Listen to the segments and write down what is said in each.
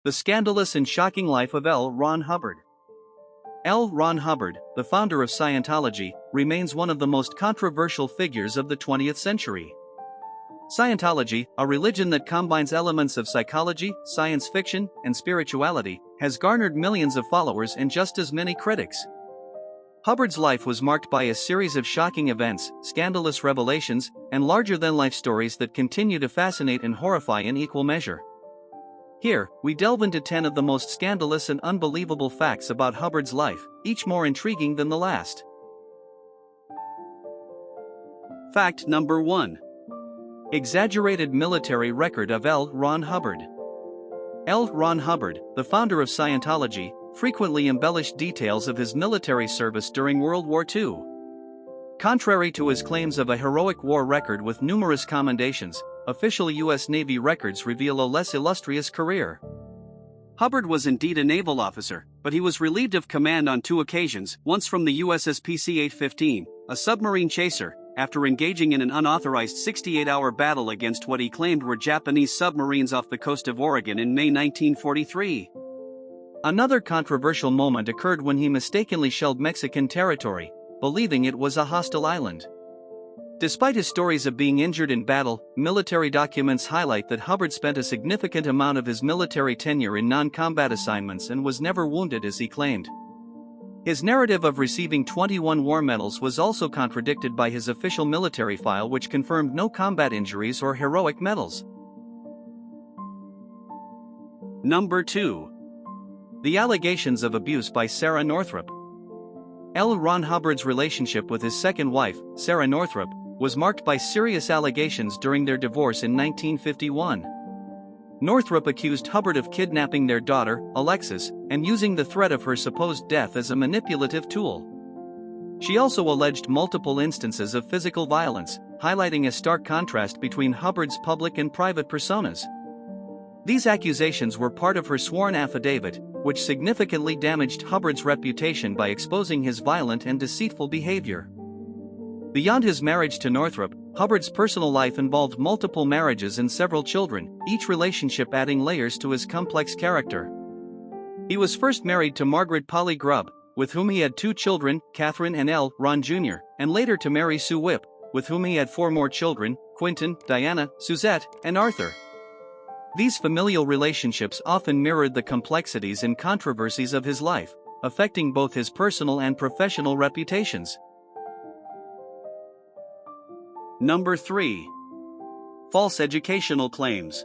The Scandalous and Shocking Life of L. Ron Hubbard. L. Ron Hubbard, the founder of Scientology, remains one of the most controversial figures of the 20th century. Scientology, a religion that combines elements of psychology, science fiction, and spirituality, has garnered millions of followers and just as many critics. Hubbard's life was marked by a series of shocking events, scandalous revelations, and larger-than-life stories that continue to fascinate and horrify in equal measure. Here, we delve into 10 of the most scandalous and unbelievable facts about Hubbard's life, each more intriguing than the last. Fact number 1. Exaggerated military record of L. Ron Hubbard. L. Ron Hubbard, the founder of Scientology, frequently embellished details of his military service during World War II. Contrary to his claims of a heroic war record with numerous commendations, official U.S. Navy records reveal a less illustrious career. Hubbard was indeed a naval officer, but he was relieved of command on 2 occasions, once from the USS PC-815, a submarine chaser, after engaging in an unauthorized 68-hour battle against what he claimed were Japanese submarines off the coast of Oregon in May 1943. Another controversial moment occurred when he mistakenly shelled Mexican territory, believing it was a hostile island. Despite his stories of being injured in battle, military documents highlight that Hubbard spent a significant amount of his military tenure in non-combat assignments and was never wounded as he claimed. His narrative of receiving 21 war medals was also contradicted by his official military file, which confirmed no combat injuries or heroic medals. Number 2. The allegations of abuse by Sarah Northrup. L. Ron Hubbard's relationship with his second wife, Sarah Northrup, was marked by serious allegations during their divorce in 1951. Northrup accused Hubbard of kidnapping their daughter, Alexis, and using the threat of her supposed death as a manipulative tool. She also alleged multiple instances of physical violence, highlighting a stark contrast between Hubbard's public and private personas. These accusations were part of her sworn affidavit, which significantly damaged Hubbard's reputation by exposing his violent and deceitful behavior. Beyond his marriage to Northrup, Hubbard's personal life involved multiple marriages and several children, each relationship adding layers to his complex character. He was first married to Margaret Polly Grubb, with whom he had 2 children, Catherine and L. Ron Jr., and later to Mary Sue Whipp, with whom he had 4 more children, Quinton, Diana, Suzette, and Arthur. These familial relationships often mirrored the complexities and controversies of his life, affecting both his personal and professional reputations. Number 3. False educational claims.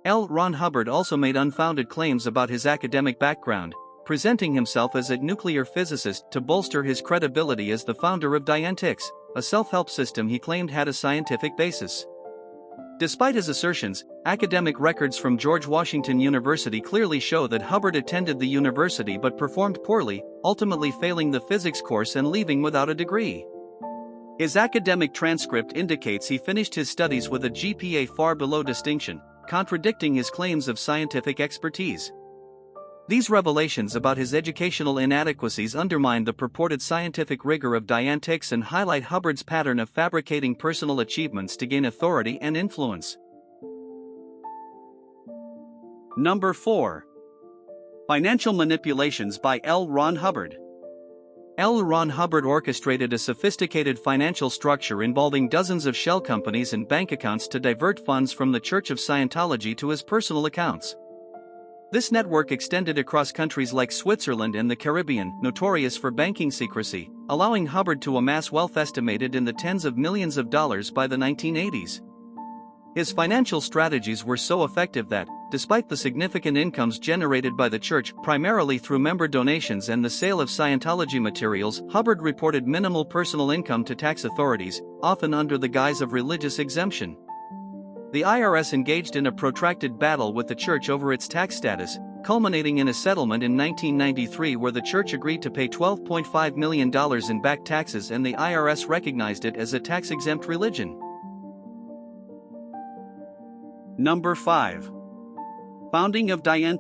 L. Ron Hubbard also made unfounded claims about his academic background, presenting himself as a nuclear physicist to bolster his credibility as the founder of Dian, a self-help system he claimed had a scientific basis. Despite his assertions, academic records from George Washington University clearly show that Hubbard attended the university but performed poorly, ultimately failing the physics course and leaving without a degree. His academic transcript indicates he finished his studies with a GPA far below distinction, contradicting his claims of scientific expertise. These revelations about his educational inadequacies undermine the purported scientific rigor of Dian and highlight Hubbard's pattern of fabricating personal achievements to gain authority and influence. Number 4. Financial manipulations by L. Ron Hubbard. L. Ron Hubbard orchestrated a sophisticated financial structure involving dozens of shell companies and bank accounts to divert funds from the Church of Scientology to his personal accounts. This network extended across countries like Switzerland and the Caribbean, notorious for banking secrecy, allowing Hubbard to amass wealth estimated in the tens of millions of dollars by the 1980s. His financial strategies were so effective that, despite the significant incomes generated by the church primarily through member donations and the sale of Scientology materials, Hubbard reported minimal personal income to tax authorities, often under the guise of religious exemption. The IRS engaged in a protracted battle with the church over its tax status, culminating in a settlement in 1993 where the church agreed to pay $12.5 million in back taxes and the IRS recognized it as a tax-exempt religion. Number 5. Founding of Dian.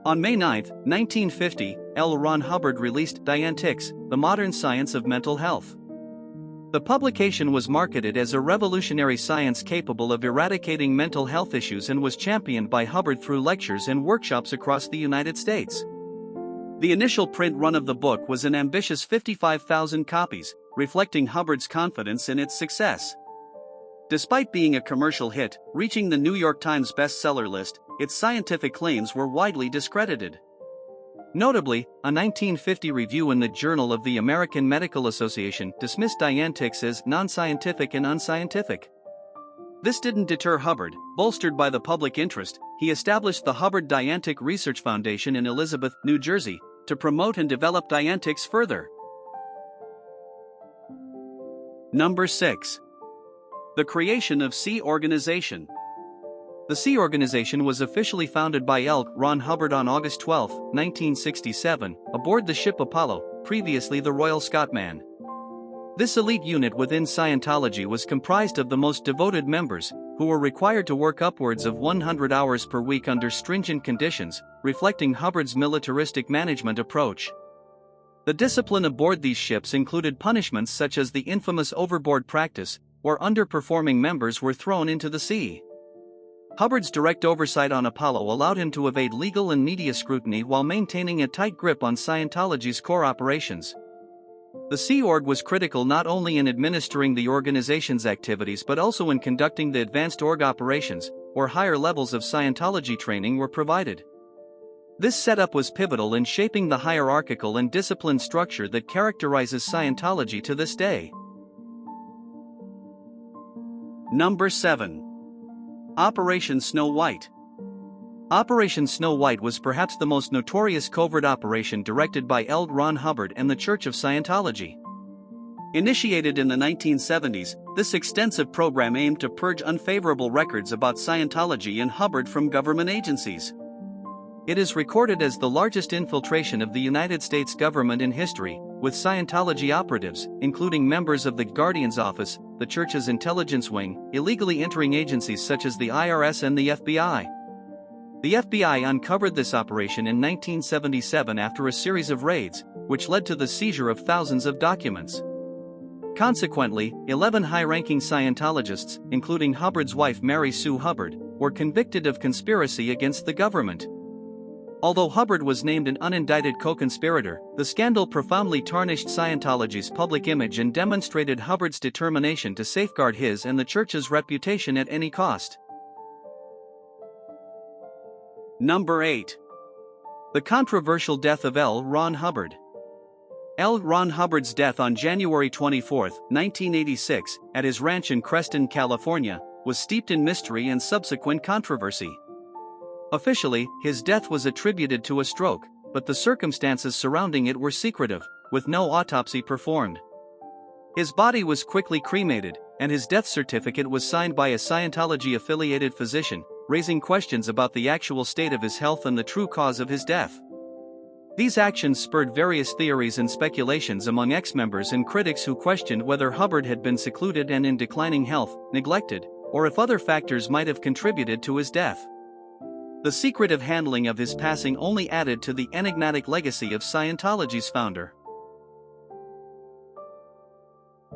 On May 9, 1950, L. Ron Hubbard released Dian, The Modern Science of Mental Health. The publication was marketed as a revolutionary science capable of eradicating mental health issues and was championed by Hubbard through lectures and workshops across the United States. The initial print run of the book was an ambitious 55,000 copies, reflecting Hubbard's confidence in its success. Despite being a commercial hit, reaching the New York Times bestseller list, its scientific claims were widely discredited. Notably, a 1950 review in the Journal of the American Medical Association dismissed Dianetics as non-scientific and unscientific. This didn't deter Hubbard. Bolstered by the public interest, he established the Hubbard Diantic Research Foundation in Elizabeth, New Jersey, to promote and develop Dianetics further. Number 6. The creation of Sea Organization. The Sea Organization was officially founded by L. Ron Hubbard on August 12, 1967, aboard the ship Apollo, previously the Royal Scotsman. This elite unit within Scientology was comprised of the most devoted members, who were required to work upwards of 100 hours per week under stringent conditions, reflecting Hubbard's militaristic management approach. The discipline aboard these ships included punishments such as the infamous overboard practice, where underperforming members were thrown into the sea. Hubbard's direct oversight on Apollo allowed him to evade legal and media scrutiny while maintaining a tight grip on Scientology's core operations. The Sea Org was critical not only in administering the organization's activities but also in conducting the advanced org operations, where higher levels of Scientology training were provided. This setup was pivotal in shaping the hierarchical and disciplined structure that characterizes Scientology to this day. Number 7. Operation Snow White. Operation Snow White was perhaps the most notorious covert operation directed by L. Ron Hubbard and the Church of Scientology. Initiated in the 1970s, this extensive program aimed to purge unfavorable records about Scientology and Hubbard from government agencies. It is recorded as the largest infiltration of the United States government in history, with Scientology operatives, including members of the Guardian's Office, the Church's intelligence wing, illegally entering agencies such as the IRS and the FBI. The FBI uncovered this operation in 1977 after a series of raids, which led to the seizure of thousands of documents. Consequently, 11 high-ranking Scientologists, including Hubbard's wife Mary Sue Hubbard, were convicted of conspiracy against the government. Although Hubbard was named an unindicted co-conspirator, the scandal profoundly tarnished Scientology's public image and demonstrated Hubbard's determination to safeguard his and the Church's reputation at any cost. Number 8. The controversial death of L. Ron Hubbard. L. Ron Hubbard's death on January 24, 1986, at his ranch in Creston, California, was steeped in mystery and subsequent controversy. Officially, his death was attributed to a stroke, but the circumstances surrounding it were secretive, with no autopsy performed. His body was quickly cremated, and his death certificate was signed by a Scientology-affiliated physician, raising questions about the actual state of his health and the true cause of his death. These actions spurred various theories and speculations among ex-members and critics who questioned whether Hubbard had been secluded and in declining health, neglected, or if other factors might have contributed to his death. The secretive handling of his passing only added to the enigmatic legacy of Scientology's founder.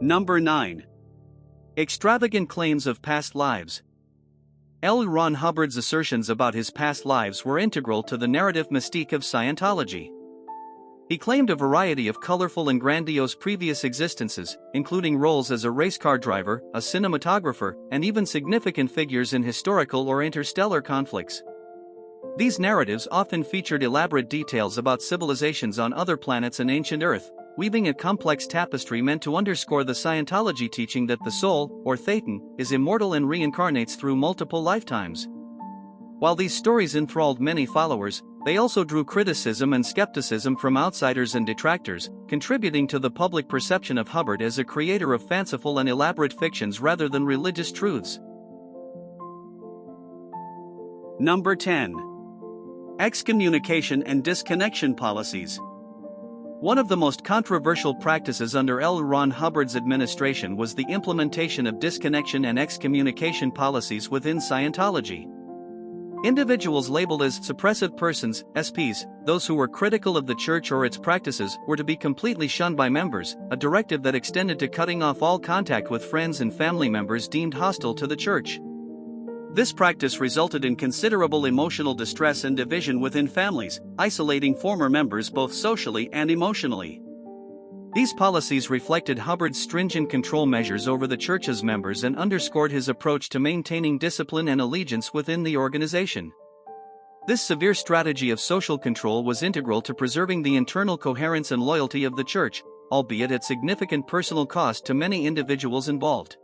Number 9. Extravagant claims of past lives. L. Ron Hubbard's assertions about his past lives were integral to the narrative mystique of Scientology. He claimed a variety of colorful and grandiose previous existences, including roles as a race car driver, a cinematographer, and even significant figures in historical or interstellar conflicts. These narratives often featured elaborate details about civilizations on other planets and ancient Earth, weaving a complex tapestry meant to underscore the Scientology teaching that the soul, or Thetan, is immortal and reincarnates through multiple lifetimes. While these stories enthralled many followers, they also drew criticism and skepticism from outsiders and detractors, contributing to the public perception of Hubbard as a creator of fanciful and elaborate fictions rather than religious truths. Number 10. Excommunication and disconnection policies. One of the most controversial practices under L. Ron Hubbard's administration was the implementation of disconnection and excommunication policies within Scientology. Individuals labeled as suppressive persons, SPs, those who were critical of the church or its practices, were to be completely shunned by members, a directive that extended to cutting off all contact with friends and family members deemed hostile to the church. This practice resulted in considerable emotional distress and division within families, isolating former members both socially and emotionally. These policies reflected Hubbard's stringent control measures over the church's members and underscored his approach to maintaining discipline and allegiance within the organization. This severe strategy of social control was integral to preserving the internal coherence and loyalty of the church, albeit at significant personal cost to many individuals involved.